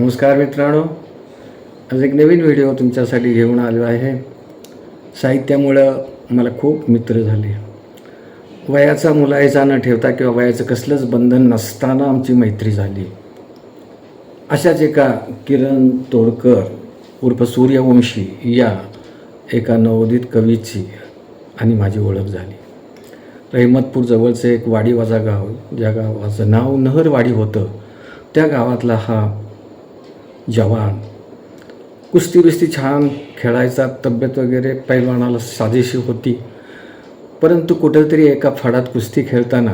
नमस्कार मित्रांनो, आज एक नवीन व्हिडिओ तुमच्यासाठी घेऊन आलो आहे. साहित्यामुळं मला खूप मित्र झाले. वयाचा मुलायचा न ठेवता किंवा वयाचं कसलंच बंधन नसताना आमची मैत्री झाली. अशाच एका किरण तोडकर उर्फ सूर्यवंशी या एका नवोदित कवीची आणि माझी ओळख झाली. रहिमतपूर जवळचं एक वाडीवाजा गाव, ज्या गावाचं नाव नहरवाडी होतं, त्या गावातला हा जवान कुस्ती बिस्ती छान खेळायचा, तब्येत वगैरे पैलवानाला साजेशी होती. परंतु कुठेतरी एका फडात कुस्ती खेळताना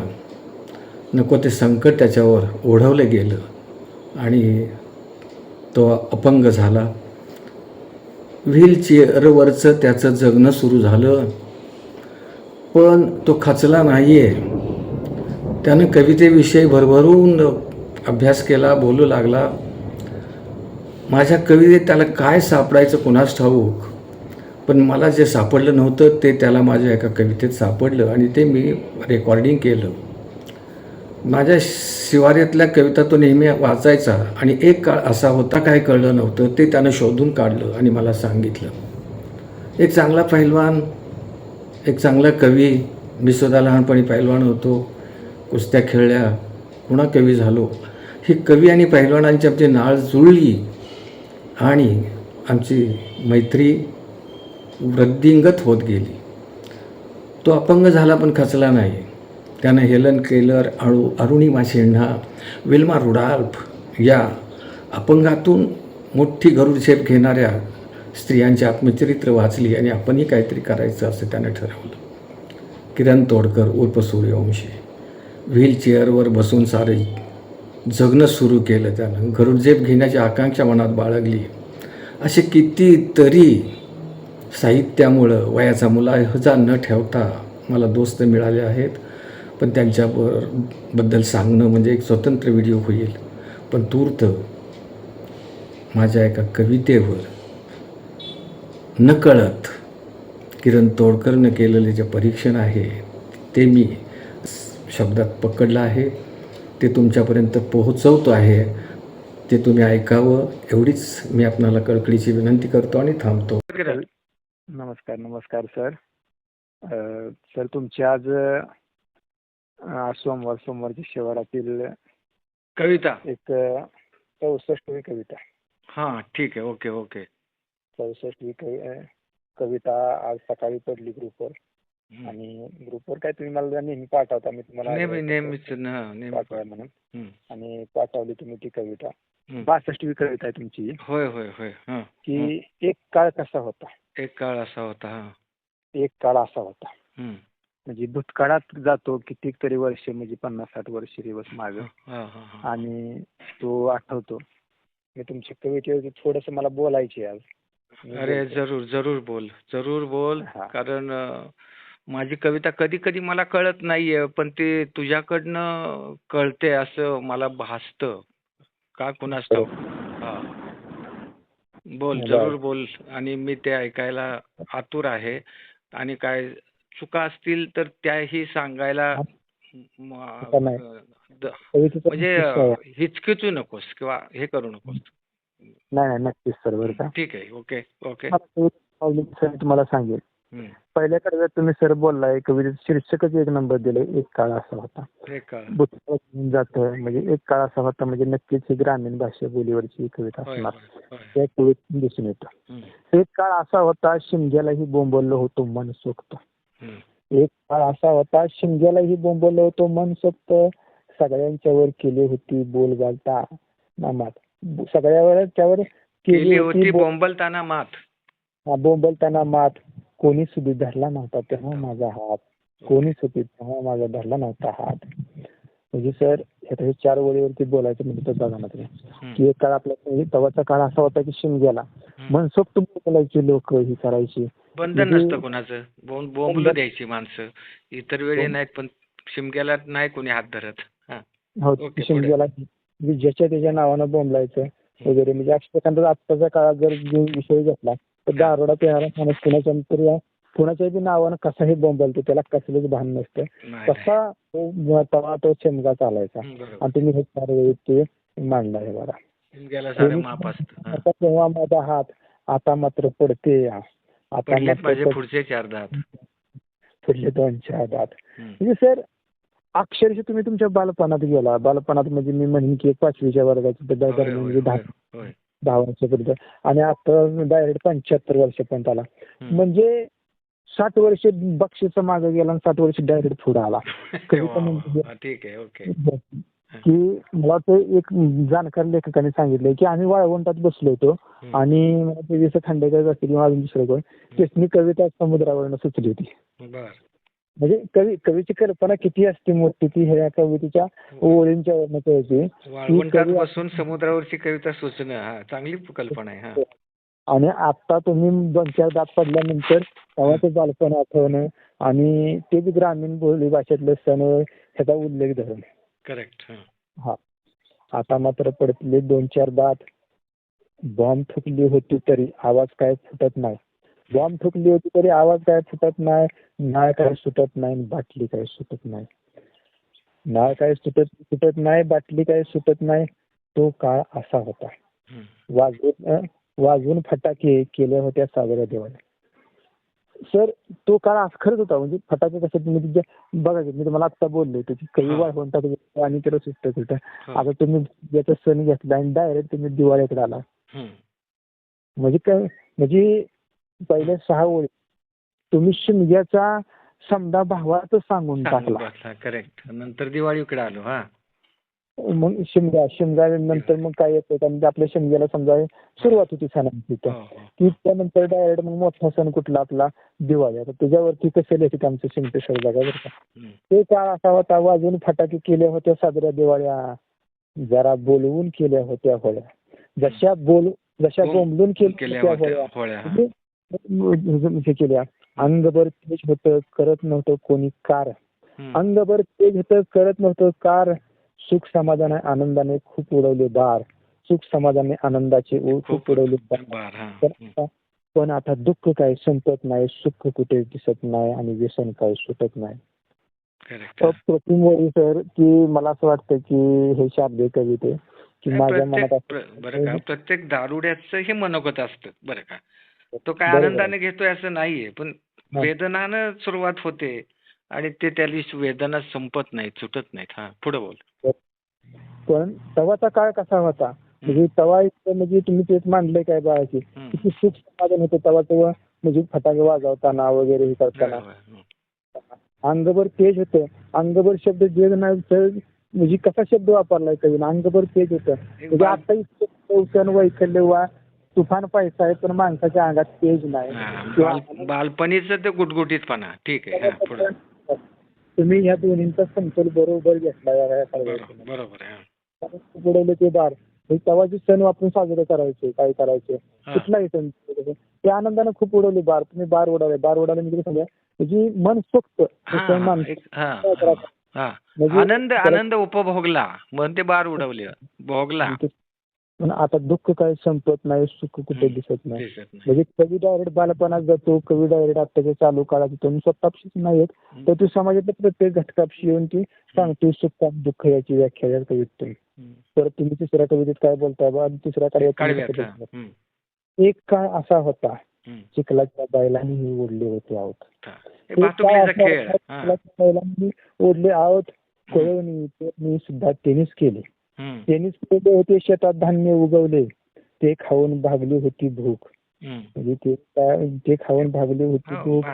नको ते संकट त्याच्यावर ओढवलं गेलं आणि तो अपंग झाला. व्हीलचेअरवरचं त्याचं जगणं सुरू झालं, पण तो खचला नाही आहे. त्यानं कवितेविषयी भरभरून अभ्यास केला, बोलू लागला. माझ्या कवितेत त्याला काय सापडायचं कुणास ठाऊक, पण मला जे सापडलं नव्हतं ते त्याला माझ्या एका कवितेत सापडलं आणि ते मी रेकॉर्डिंग केलं. माझ्या शिवाऱ्यातल्या कविता तो नेहमी वाचायचा आणि एक काळ असा होता, काय कळलं नव्हतं ते त्यानं शोधून काढलं आणि मला सांगितलं. एक चांगला पैलवान, एक चांगला कवी. मी सुद्धा लहानपणी पैलवान होतो, कुस्त्या खेळल्या, पुन्हा कवी झालो. ही कवी आणि पैलवानांची आमची नाळ जुळली आणि आमची मैत्री वृद्धिंगत होत गेली. तो अपंग झाला पण खचला नाही. त्यानं Helen Keller, Arunima Sinha, Wilma Rudolph या अपंगातून मोठी गरुड झेप घेणाऱ्या स्त्रियांची आत्मचरित्र वाचली आणि आपणही काहीतरी करायचं असं त्यानं ठरवलं. किरण तोडकर उर्फ सूर्यवंशी व्हीलचेअरवर बसून सारे जगणं सुरू केलं. त्यानं गरुडझेप घेण्याची आकांक्षा मनात बाळगली. असे कितीतरी साहित्यामुळं वयाचा मुलायजा न ठेवता मला दोस्त मिळाले आहेत, पण त्यांच्याबद्दल सांगणं म्हणजे एक स्वतंत्र व्हिडिओ होईल. पण तूर्त माझ्या एका कवितेवर नकळत किरण तोडकरनं केलेले जे परीक्षण आहे ते मी शब्दात पकडलं आहे, ते तुमच्यापर्यंत पोहोचवतो आहे. ते तुम्ही ऐकावं एवढीच मी आपणाला कळकळीची विनंती करतो आणि थांबतो. नमस्कार सर. सर तुमची आज सोमवारच्या शिवारातील कविता एक 64वी कविता. हां, ठीक आहे. ओके. 64वी कविता आज सकाळी पडली ग्रुपवर. आणि ग्रुपवर काय तुम्ही मला नेहमी पाठवता, मी तुम्हाला नेहमीच पाठवा म्हणून, आणि पाठवली तुम्ही ती कविता. 62वी कविता आहे तुमची. होय. की एक काळ कसा होता. एक काळ असा होता. एक काळ असा होता म्हणजे भूतकाळात जातो कितीतरी वर्ष, म्हणजे 50-60 वर्ष दिवस माग, आणि तो आठवतो. मी तुमच्या कवितेवर थोडस मला बोलायचे आज. अरे जरूर बोल. कारण माझी कविता कधी कधी मला कळत नाहीये, पण ते तुझ्याकडनं कळते असं मला भासतं. का कुणास ठाऊक. जरूर बोल आणि मी ते ऐकायला आतुर आहे. आणि काय चुका असतील तर त्याही सांगायला म्हणजे हिचकिचू नकोस किंवा हे करू नकोस. नाही नक्कीच सर. बरं का, ठीक आहे. ओके. सर तुम्हाला सांगेल, पहिल्या कडव्यात तुम्ही सर बोललाय कवितेचं शीर्षकच एक नंबर दिलंय, एक काळ असा होता. भूतकाळ जातं म्हणजे एक काळ असा होता, म्हणजे नक्कीच ही ग्रामीण भाषा बोलीवरची कविता असणार. त्या कवितेतून दिसून येतं. एक काळ असा होता, शिमग्यालाही बोंबवलं होतो मनसोक्त. एक काळ असा होता, शिमग्यालाही बोंबवलं होतो मनसोक्त. सगळ्यांच्यावर केली होती बोलबालता मात. सगळ्यावर त्यावर केली होती बोंबलताना मात. कोणी सुधी धरला नव्हता तेव्हा माझा हात. कोणी सुधी तेव्हा माझा धरला नव्हता हात. म्हणजे सर आता हे 4 ओळीवरती बोलायचं म्हणजे तर बघा ना तुम्ही, की एक काळ आपल्या तेव्हाचा काळ असा होता की शिमग्याला मनसोक्त बोलायची लोक ही करायची. बंधन नसतं कोणाचं, बोंबलू द्यायची माणसं. इतर वेळी नाहीत, पण शिमग्याला नाही कोणी हात धरत. शिमग्याला ज्याच्या त्याच्या नावानं बोंबलायचं वगैरे. म्हणजे एखाद्या आत्ताच्या काळात जर विषय घेतला तर दारोडा पिणारा माणूस कुणाच्या बी नावानं कसाही बोंबलतो, त्याला कसलंच भान नसतं. तसा तो शिमगा चालायचा. आणि तुम्ही हे 4 वेळी ते मांडला आहे बघा. शिमग्याला सारं माप असतं. आता तेव्हा माझा हात, आता मात्र पडते आता पडलेत मात्र माझे पुढचे 4 दात. पुढले 2-4 दात. म्हणजे सर अक्षरशः तुम्ही तुमच्या बालपणात गेला. बालपणात म्हणजे मी म्हणेन की 5वीच्या वर्गाच्या दरम्यान म्हणजे 10 वर्षापर्यंत, आणि आता डायरेक्ट 75 वर्षापर्यंत आला. म्हणजे 60 वर्ष बक्षीस मागे गेला आणि 60 वर्ष डायरेक्ट पुढे आला. ठीक आहे, ओके. की मला ते एक जाणकार लेखकाने सांगितलंय की आम्ही वाळवंटात बसलो होतो आणि मला ते जसं खांडेकर असतील किंवा अजून दुसरं कोण, त्याची कविता समुद्रावरनं सुचली होती. म्हणजे कवीची कल्पना किती असते मोठी ती ह्या कवितेच्या ओळींच्या वरनं कळते. वाळवंटात बसून समुद्रावरची कविता सुचणं चांगली कल्पना आहे. आणि आता तुम्ही 2-4 दात पडल्यानंतर तेव्हा ते बालपण आठवणं आणि ते बी ग्रामीण बोली भाषेतलं सण ह्याचा उल्लेख धरून. करेक्ट. हा, आता मात्र पडतले 2-4 दात. बॉम्ब फुटली होती तरी आवाज काय फुटत नाही. बॉम्ब फुटली होती तरी आवाज काय फुटत नाही. नाळ काय सुटत नाही, बाटली काय सुटत नाही. नाळ काय सुटत नाही, बाटली काय सुटत नाही. तो काळ असा होता. वाजवून फटाके केल्या होत्या साजऱ्या देवाने. सर तो काळ खरंच होता. म्हणजे फटाके कसे तुम्ही बघा, मी तुम्हाला आता बोललो होतो की कवी वाळवंटात आणि त्याला सुटत होतं. आता तुम्ही याचा सण घेतला आणि डायरेक्ट तुम्ही दिवाळीकडे आला. म्हणजे काय, म्हणजे पहिल्या 6 ओळी तुम्ही शिमग्याचा समजा भावातच सांगून टाकला. करेक्ट. नंतर दिवाळीकडे आलो. मग शिमगा नंतर मग काय येतं, कारण आपल्या शिमग्याला समजा सुरुवात होती सणांची, की त्यानंतर डायरेक्ट मग मोठा सण कुठला आपला दिवाळी. आता त्याच्यावरती कसं लिहित आमचं शिमपेश्वर बघा बरं का. ते काळ असा होता. वाजवून फटाके केल्या होत्या साजऱ्या दिवाळ्या, जरा बोलवून केल्या होत्या होळ्या. जशा बोंबलून केल्या होळ्या केल्या. अंगभर तेज होतं, करत नव्हतं कोणी कार. अंगभर तेज होतं, करत नव्हतं कार. सुख समाधान आनंदाने खूप उडवले बार. सुख समाधाने आनंदाचे खूप उडवले बार. पण आता दुःख काय संपत नाही, सुख कुठे दिसत नाही आणि व्यसन काय सुटत नाही. अप्रतिम वरी सर, की मला असं वाटतं की हे शाब्दिक कविते की माझ्या मनात बरं का, प्रत्येक दारुड्याचं हे मनोगत असतं बरं का. तो काय आनंदाने घेतोय असं नाहीये, पण वेदनानं सुरुवात होते आणि ते त्याली वेदना संपत नाहीत, सुटत नाहीत. पुढे बोल. पण तवाचा काळ कसा होता, म्हणजे तवा म्हणजे तुम्ही तेच मांडलंय काय बा की किती सुख समाधान होतं तवा. म्हणजे फटाके वाजवताना वगैरे हे करताना अंगभर तेज होतं. अंगभर शब्द जेज नाही तर म्हणजे कसा शब्द वापरलाय कवीनं, अंगभर तेज होतं. म्हणजे आता इतकं वैकल्य वा तुफान पैसा आहे, पण माणसाच्या अंगात तेज नाही. बालपणीचं ते गुटगुटीतपणा. ठीक आहे. तुम्ही या दोन्हींचा समतोल बरोबर घेतला. बरोबर आहे. बुडवले ते दार, तवाचे सण आपण साजरे करायचे, काय करायचे कुठलाही सण ते आनंदाने खूप उडवले बार. तुम्ही बार उडवले म्हणजे समजा म्हणजे मन सोक्त आनंद उपभोगला म्हणून ते बार उडवले भोगला. पण आता दुःख काय संपत नाही, सुख कुठे दिसत नाही. म्हणजे कवी डायरेक्ट बालपणात जातो, कवी डायरेक्ट आत्ताच्या चालू काळात येतो. स्वतःशीच नाही येत तर तू समाजातल्या प्रत्येक घटकाशी येऊन ती सांगतो सुख दुःख याची व्याख्या या कवितेतून. तर तुम्ही तिसऱ्या कवितेत काय बोलताय बा, तिसऱ्या काळात एक काळ असा होता चिखलाच्या बैलांनी ओढले होते आहोत. बैलांनी ओढले आहोत, कळवणी सुद्धा टेनिस केले. टेनिस खेळले होते, शेतात धान्य उगवले, ते खाऊन भागली होती भूक. म्हणजे ते खाऊन भागली होती भूक.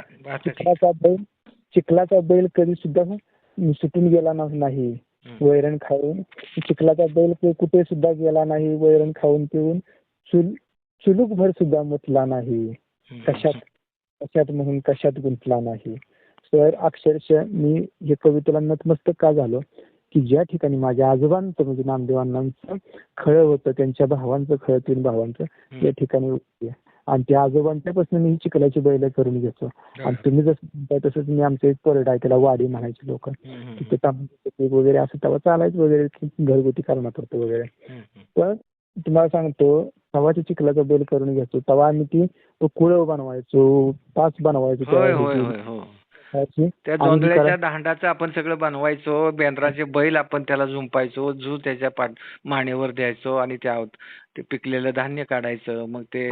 चिखलाचा बैल कधी सुद्धा सुटून गेला नाही वैरण खाऊन. चिखलाचा बैल कुठे सुद्धा गेला नाही वैरण खाऊन पिऊन. चुलूक भर सुद्धा मुतला नाही, कशात म्हणून कशात गुंतला नाही. तर अक्षरशः मी हे कवितेला नतमस्तक का झालो की ज्या ठिकाणी माझ्या आजोबांचं म्हणजे नामदेवांचं खळं होतं, त्यांच्या भावांचं खळं, 3 भावांचं, त्या ठिकाणी होते. आणि त्या आजोबांच्यापासून मी चिखलाची बैल करून घेतो. आणि तुम्ही जसं म्हणताय तसंच मी आमचं एक परड आहे त्याला वाडी म्हणायचे लोक. तिथे तांबूळ वगैरे असं तेव्हा चालायचं वगैरे, घरगुती कारणात होतं वगैरे. पण तुम्हाला सांगतो तवाच्या चिखलाचा बैल करून घ्यायचो. तेव्हा आम्ही ती कुळव बनवायचो, तास बनवायचो. त्याची त्या जोंधळ्याच्या दांडाचं आपण सगळं बनवायचो, बेंद्राचे बैल आपण त्याला झुंपायचो, झू त्याच्या मानेवर द्यायचो आणि ते पिकलेलं धान्य काढायचं. मग ते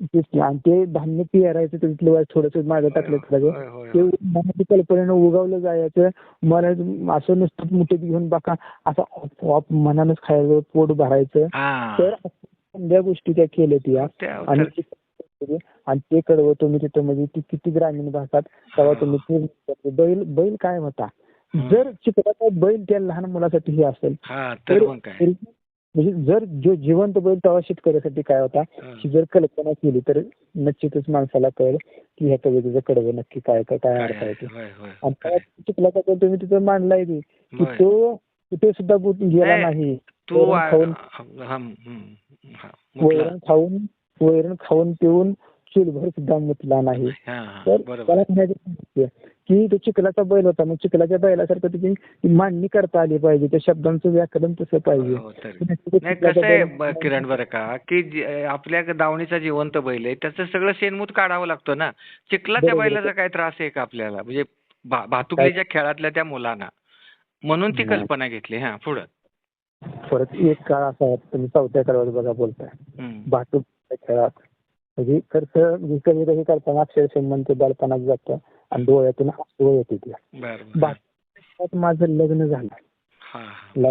तेच की. आणि ते धान्य पेरायचं तिथलं थोडंसं मागे टाकलं होय, होय, ते होय. मनाची कल्पनेनं उगवलं जायचं. मला असं नुसतं मुठीत घेऊन बघा असं आपोआप मनानंच खायचं, पोट भरायचं. हा. तर त्या गोष्टी त्या केल्यात या. आणि ते कडवं तुम्ही तिथं म्हणजे ती किती ग्रामीण भागात तेव्हा तुम्ही बैल काय होता. जर चिखलाचा बैल त्या लहान मुलासाठी हे असेल तर मग काय म्हणजे जर जो जिवंत बैल तेव्हा शेतकऱ्यासाठी काय होता ही जर कल्पना केली तर निश्चितच माणसाला कळेल की ह्या कवितेचं कडवं नक्की काय अर्थ आहे ते. आणि चिखलाचा बैल तुम्ही तिथं मांडलाय की तो कुठे सुद्धा गेला नाही. वैरण खाऊन पिऊन चुलभर सुद्धा मुतला नाही. तर मला म्हणायचं की तो चिखलाचा बैल होता. मग चिखलाच्या बैलासारखं त्याची मांडणी करता आली पाहिजे. त्या शब्दांचं व्याकरण तसं पाहिजे. कसं आहे किरण बरं का की आपल्या दावणीचा जिवंत बैल आहे त्याचं सगळं शेणमूत काढावं लागतं ना. चिखलाच्या बैलाचा काय त्रास आहे का आपल्याला म्हणजे भातुकलीच्या खेळातल्या त्या मुलांना म्हणून ती कल्पना घेतली. पुढं परत एक काळ असा आहे तुम्ही 4थ्या काळात बघा बोलताय भातुकलीच्या खेळात म्हणजे खर्च कविता हे करताना अक्षरशः मन ते बालपणात जातं आणि डोळ्यातून अश्रू येते. भातुकलीच्या माझं लग्न झालं.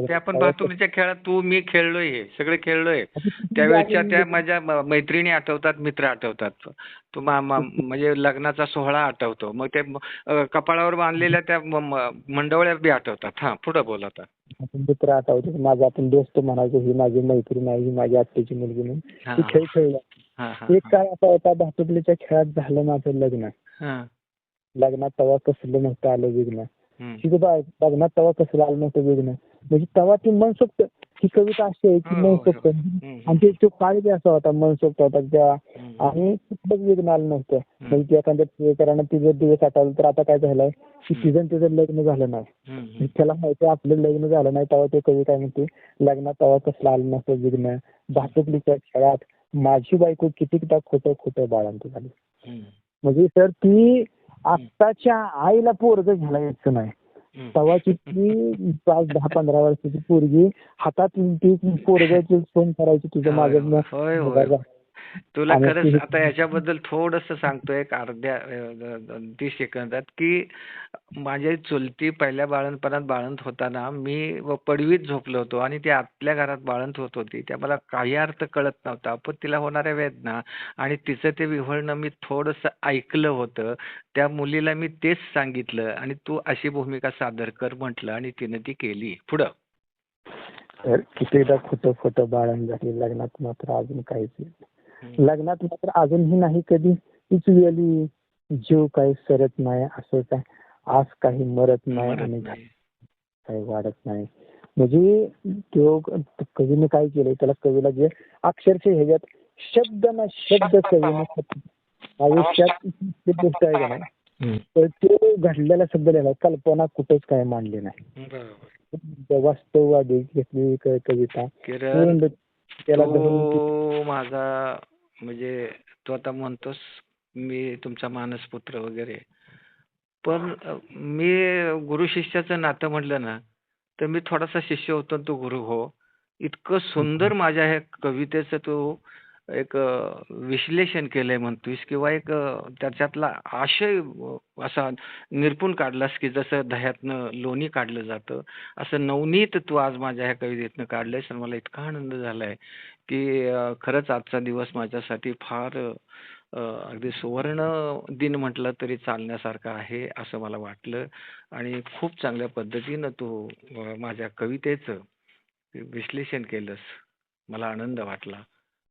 ते आपण भातुकलीच्या खेळात मी खेळलोय, हे सगळे खेळलोय. त्यावेळेच्या त्या माझ्या मैत्रिणी आठवतात, मित्र आठवतात. म्हणजे लग्नाचा सोहळा आठवतो. मग ते कपाळावर बांधलेल्या त्या मंडवळ्या बी आठवतात. पुढे बोल आता. मित्र आठवतो माझा आपण दोस्त म्हणायचो ही माझी मैत्रीण आहे, ही माझी आत्याची मुलगी म्हणून ती खेळ खेळला. एक काळ असा होता भातुकलीच्या खेळात झालं माझं लग्न. लग्नात तेव्हा कसलं नव्हतं आलं विघ्न. लग्नात तेव्हा कसलं आलं नव्हतं विघ्न म्हणजे तेव्हा ती मनसोक्त ही कविता अशी आहे की मनसोक्त आणि तो काळ बी असा होता मनसोक्त होता त्या आणि कुठलंच विघ्न आलं नव्हतं. म्हणजे एखाद्या प्रियकरानं तिचं दिवस आठवलं तर आता काय झालंय की तिचं लग्न झालं नाही. त्याला माहिती आपलं लग्न झालं नाही तेव्हा ते कवी काय म्हणते लग्नात तेव्हा कसलं आलं नव्हतं विघ्न. भातुकलीच्या खेळात माझी बायको कितीकदा खोटं बाळंत झाली. म्हणजे सर ती आत्ताच्या आईला पोरग घ्यायला यायचं नाही. तेव्हाची ती 5-10-15 वर्षाची पोरगी हातात ती पोरगाची फोन करायची तुझं माझं. तुला खरंच आता याच्याबद्दल थोडंसं सांगतो एक अर्ध्या 30 सेकंदात की माझी चुलती पहिल्या बाळंतपणात बाळंत होताना मी पडवीत झोपलो होतो आणि ती आपल्या घरात बाळंत होत होती. त्या मला काही अर्थ कळत नव्हता पण तिला होणाऱ्या वेदना आणि तिचं ते विव्हळणं मी थोडंसं ऐकलं होतं. त्या मुलीला मी तेच सांगितलं आणि तू अशी भूमिका सादर कर म्हटलं आणि तिने ती केली. पुढं कितीदा खोटं बाळंत झाली. लग्नात मात्र अजून काहीच लग्नात मात्र अजूनही नाही कधी तीच वेळी जीव काही सरत नाही असं काय आज काही मरत नाही आणि काही वाढत नाही. म्हणजे तो कवीने काय केलंय त्याला कवीला जे अक्षरशः ह्याच्यात शब्द ना शब्द कवीने आयुष्यात गोष्ट आहे का नाही तर तो घडलेला शब्द लिहिला कल्पना कुठेच काय मांडली नाही. वास्तववादी घेतली कविता त्याला माझा म्हणजे तू आता म्हणतोस मी तुमचा मानसपुत्र वगैरे पण मी गुरु शिष्याचं नातं म्हटलं ना तर मी थोडासा शिष्य होतो तो गुरु हो. इतकं सुंदर माझ्या ह्या कवितेचं तू एक विश्लेषण केलंय म्हणतोस किंवा एक त्याच्यातला आशय असा निरपून काढलास की जसं दह्यातनं लोणी काढलं जातं असं नवनीत तू आज माझ्या ह्या कवितेतनं काढलंयस आणि मला इतका आनंद झालाय की खरंच आजचा दिवस माझ्यासाठी फार अगदी सुवर्ण दिन म्हटलं तरी चालण्यासारखं आहे असं मला वाटलं आणि खूप चांगल्या पद्धतीनं तू माझ्या कवितेचं विश्लेषण केलंस. मला आनंद वाटला.